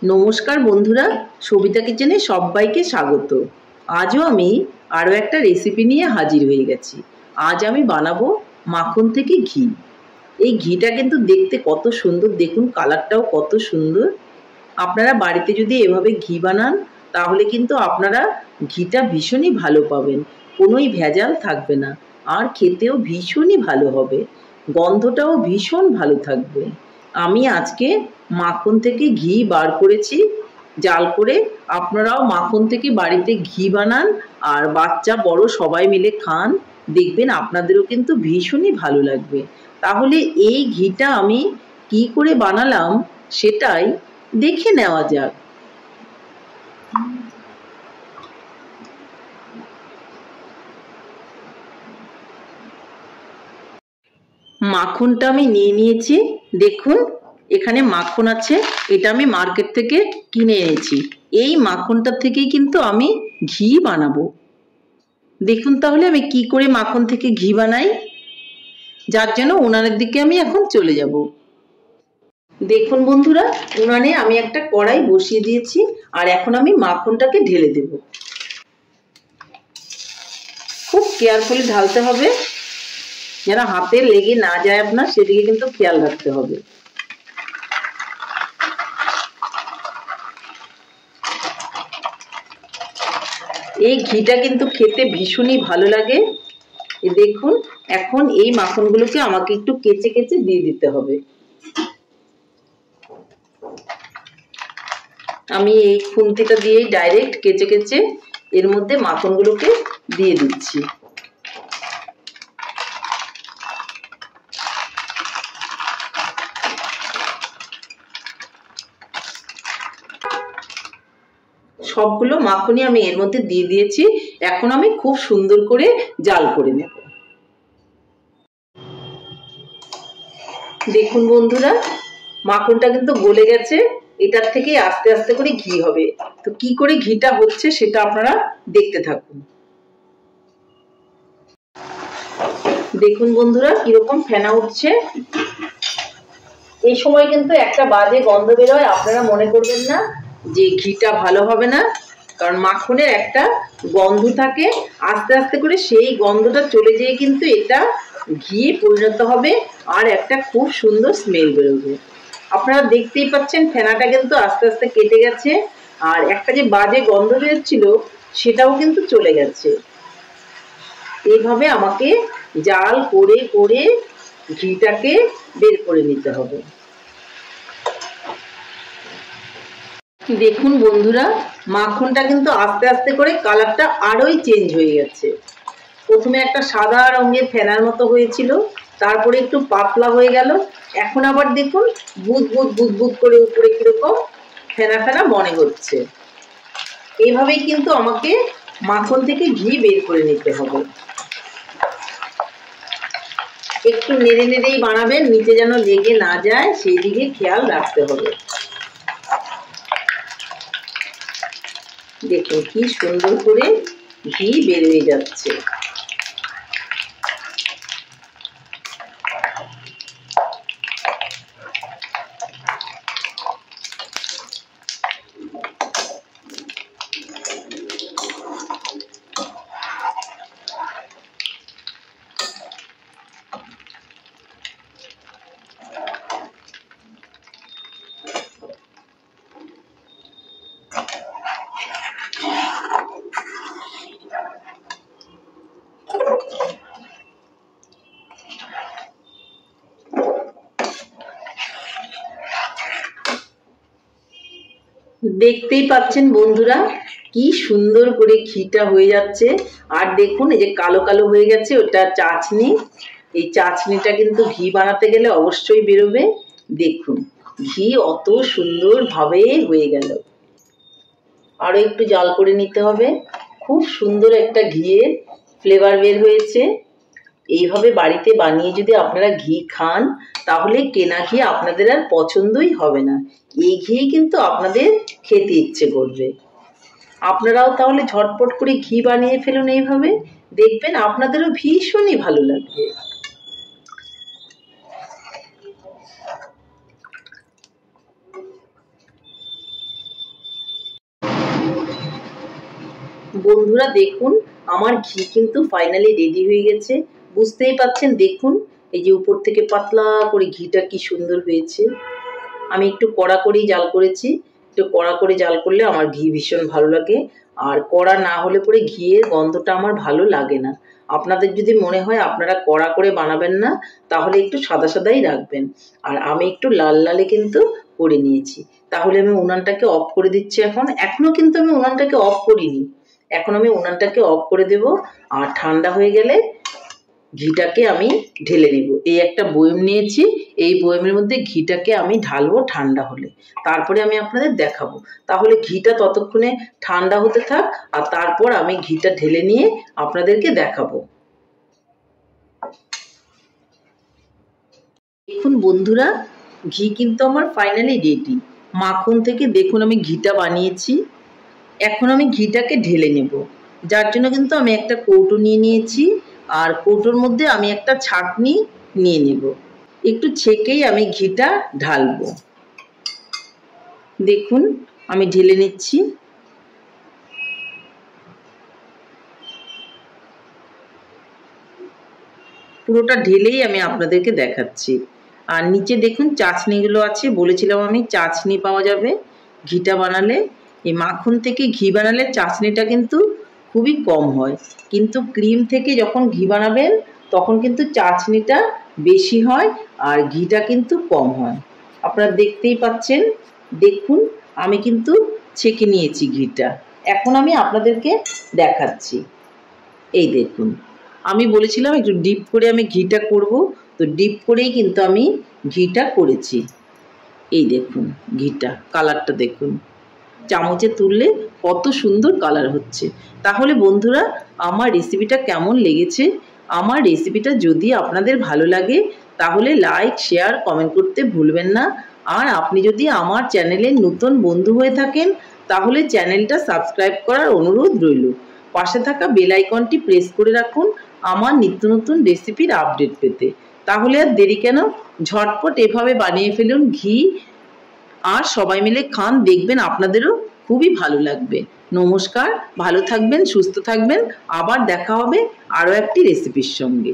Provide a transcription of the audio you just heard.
নমস্কার বন্ধুরা, সবিতা কিচেনে সবাইকে স্বাগত। আজও আমি আরও একটা রেসিপি নিয়ে হাজির হয়ে গেছি। আজ আমি বানাবো মাখন থেকে ঘি। এই ঘিটা কিন্তু দেখতে কত সুন্দর, দেখুন কালারটাও কত সুন্দর। আপনারা বাড়িতে যদি এভাবে ঘি বানান তাহলে কিন্তু আপনারা ঘিটা ভীষণই ভালো পাবেন, কোনোই ভেজাল থাকবে না, আর খেতেও ভীষণই ভালো হবে, গন্ধটাও ভীষণ ভালো থাকবে। আমি আজকে মাখন থেকে ঘি বার করেছি জাল করে। আপনারাও মাখন থেকে বাড়িতে ঘি বানান আর বাচ্চা বড় সবাই মিলে খান, দেখবেন আপনাদেরও কিন্তু ভীষণই ভালো লাগবে। তাহলে এই ঘিটা আমি কি করে বানালাম সেটাই দেখে নেওয়া যাক। মাখনটা আমি নিয়ে নিয়েছি, দেখুন এখানে মাখন আছে, এটা আমি মার্কেট থেকে কিনে এনেছি। এই মাখনটা থেকেই কিন্তু আমি ঘি বানাবো। দেখুন তাহলে আমি কি করে মাখন থেকে ঘি বানাই, যার জন্য উনানের দিকে আমি এখন চলে যাব। দেখুন বন্ধুরা, উনানে আমি একটা কড়াই বসিয়ে দিয়েছি আর এখন আমি মাখনটাকে ঢেলে দেব। খুব কেয়ারফুলি ঢালতে হবে, যেন হাতে লেগে না যায় আপনার, সেদিকে কিন্তু খেয়াল রাখতে হবে। এই ঘিটা কিন্তু খেতে ভীষণই ভালো লাগে। দেখুন এখন এই মাখনগুলোকে আমাকে একটু কেচে কেচে দিয়ে দিতে হবে। আমি এই খুন্তিটা দিয়েই ডাইরেক্ট কেচে কেচে এর মধ্যে মাখনগুলোকে দিয়ে দিচ্ছি। সবগুলো মাখনই আমি এর মধ্যে দিয়ে দিয়েছি। এখন আমি খুব সুন্দর করে জাল করে নেব। দেখুন বন্ধুরা, মাখনটা কিন্তু গলে গেছে, এটার থেকে আস্তে আস্তে করে ঘি হবে। তো কি করে ঘিটা হচ্ছে সেটা আপনারা দেখতে থাকুন। দেখুন বন্ধুরা কিরকম ফেনা উঠছে। এই সময় কিন্তু একটা বাজে গন্ধ বেরোয়, আপনারা মনে করবেন না যে ঘিটা ভালো হবে না, কারণ মাখনের একটা গন্ধ থাকে। আস্তে আস্তে করে সেই গন্ধটা চলে যেয়ে কিন্তু এটা ঘি পরিণত হবে আর একটা খুব সুন্দর স্মেল বেরোবে। আপনারা দেখতেই পাচ্ছেন ফেনাটা কিন্তু আস্তে আস্তে কেটে গেছে, আর একটা যে বাজে গন্ধ বেরোচ্ছিল সেটাও কিন্তু চলে গেছে। এইভাবে আমাকে জাল করে করে ঘিটাকে বের করে নিতে হবে। দেখুন বন্ধুরা, মাখনটা কিন্তু আস্তে আস্তে করে কালারটা আরোই চেঞ্জ হয়ে গেছে। প্রথমে একটা সাদা রঙের ফেনার মতো হয়েছিল, তারপরে একটু পাতলা হয়ে গেল, এখন আবার দেখুন বুদবুদ বুদবুদ করে উপরে কিরকম ফেনা ফেনা মনে হচ্ছে। এইভাবেই কিন্তু আমাকে মাখন থেকে ঘি বের করে নিতে হবে। একটু নেড়ে নেড়েই বানাবেন, নিচে যেন লেগে না যায় সেই দিকে খেয়াল রাখতে হবে। দেখুন কি সুন্দর করে ঘি বের হয়ে যাচ্ছে। দেখতেই পাচ্ছেন বন্ধুরা কি সুন্দর করে ঘিটা হয়ে যাচ্ছে। আর দেখুন এই যে কালো কালো হয়ে গেছে, ওটা চাছনি। এই চাছনিটা কিন্তু ঘি বানাতে গেলে অবশ্যই বেরোবে। দেখুন ঘি অত সুন্দর ভাবে হয়ে গেল। আরো একটু জাল করে নিতে হবে। খুব সুন্দর একটা ঘিয়ের ফ্লেভার বের হয়েছে। এইভাবে বাড়িতে বানিয়ে যদি আপনারা ঘি খান তাহলে কেনা ঘি আপনাদের আর পছন্দই হবে না। এই ঘি কিন্তু আপনাদের খেতে ইচ্ছে করবে। আপনারাও তাহলে ঝটপট করে ঘি বানিয়ে ফেলুন এইভাবে, দেখবেন আপনাদেরও ভীষণই ভালো লাগবে। বন্ধুরা দেখুন, আমার ঘি কিন্তু ফাইনালি রেডি হয়ে গেছে। বুঝতেই পাচ্ছেন, দেখুন এই যে উপর থেকে পাতলা করে ঘিটা কি সুন্দর হয়েছে। আমি একটু কড়া করেই জাল করেছি। একটু কড়া করে জাল করলে আমার ঘি ভীষণ ভালো লাগে, আর কড়া না হলে পরে ঘিয়ের গন্ধটা আমার ভালো লাগে না। আপনাদের যদি মনে হয় আপনারা কড়া করে বানাবেন না, তাহলে একটু সাদা সাদাই রাখবেন। আর আমি একটু লাল লালে কিন্তু করে নিয়েছি। তাহলে আমি উনানটাকে অফ করে দিচ্ছি। এখনো কিন্তু আমি উনানটাকে অফ করিনি। এখন আমি উনানটাকে অফ করে দেব, আর ঠান্ডা হয়ে গেলে ঘিটাকে আমি ঢেলে নেব। এই একটা বয়ম নিয়েছি, এই বয়মের মধ্যে ঘিটাকে আমি ঢালবো ঠান্ডা হলে, তারপরে আমি আপনাদের দেখাবো। তাহলে ঘিটা ততক্ষণে ঠান্ডা হতে থাক, আর তারপর আমি ঘিটা ঢেলে নিয়ে আপনাদেরকে দেখাবো। দেখুন বন্ধুরা, ঘি কিন্তু আমার ফাইনালি রেডি। মাখন থেকে দেখুন আমি ঘিটা বানিয়েছি। এখন আমি ঘিটাকে ঢেলে নেব, যার জন্য কিন্তু আমি একটা কৌটো নিয়ে নিয়েছি, আর কৌটোর মধ্যে আমি একটা ছাঁকনি নিয়ে নেব। একটু ছেঁকেই আমি ঘিটা ঢালবো। দেখুন আমি ঢেলে নিচ্ছি। পুরোটা ঢেলেই আমি আপনাদেরকে দেখাচ্ছি। আর নিচে দেখুন চাশনিগুলো আছে, বলেছিলাম আমি চাশনি পাওয়া যাবে ঘিটা বানালে। এই মাখন থেকে ঘি বানালে চাশনিটা কিন্তু খুবই কম হয়, কিন্তু ক্রিম থেকে যখন ঘি বানাবেন তখন কিন্তু চাশনিটা বেশি হয় আর ঘিটা কিন্তু কম হয়। আপনারা দেখতেই পাচ্ছেন, দেখুন আমি কিন্তু ছেঁকে নিয়েছি ঘিটা। এখন আমি আপনাদেরকে দেখাচ্ছি। এই দেখুন, আমি বলেছিলাম একটু ডিপ করে আমি ঘিটা করব, তো ডিপ করেই কিন্তু আমি ঘিটা করেছি। এই দেখুন ঘিটা, কালারটা দেখুন, চামচে তুললে কত সুন্দর কালার হচ্ছে। তাহলে বন্ধুরা, আমার রেসিপিটা কেমন লেগেছে? আমার রেসিপিটা যদি আপনাদের ভালো লাগে তাহলে লাইক, শেয়ার, কমেন্ট করতে ভুলবেন না। আর আপনি যদি আমার চ্যানেলের নতুন বন্ধু হয়ে থাকেন তাহলে চ্যানেলটা সাবস্ক্রাইব করার অনুরোধ রইল। পাশে থাকা বেল আইকনটি প্রেস করে রাখুন আমার নিত্য নতুন রেসিপির আপডেট পেতে। তাহলে আর দেরি কেন, ঝটপট এভাবে বানিয়ে ফেলুন ঘি, আর সবাই মিলে খান, দেখবেন আপনাদেরও খুবই ভালো লাগবে। নমস্কার, ভালো থাকবেন, সুস্থ থাকবেন। আবার দেখা হবে আরও একটি রেসিপির সঙ্গে।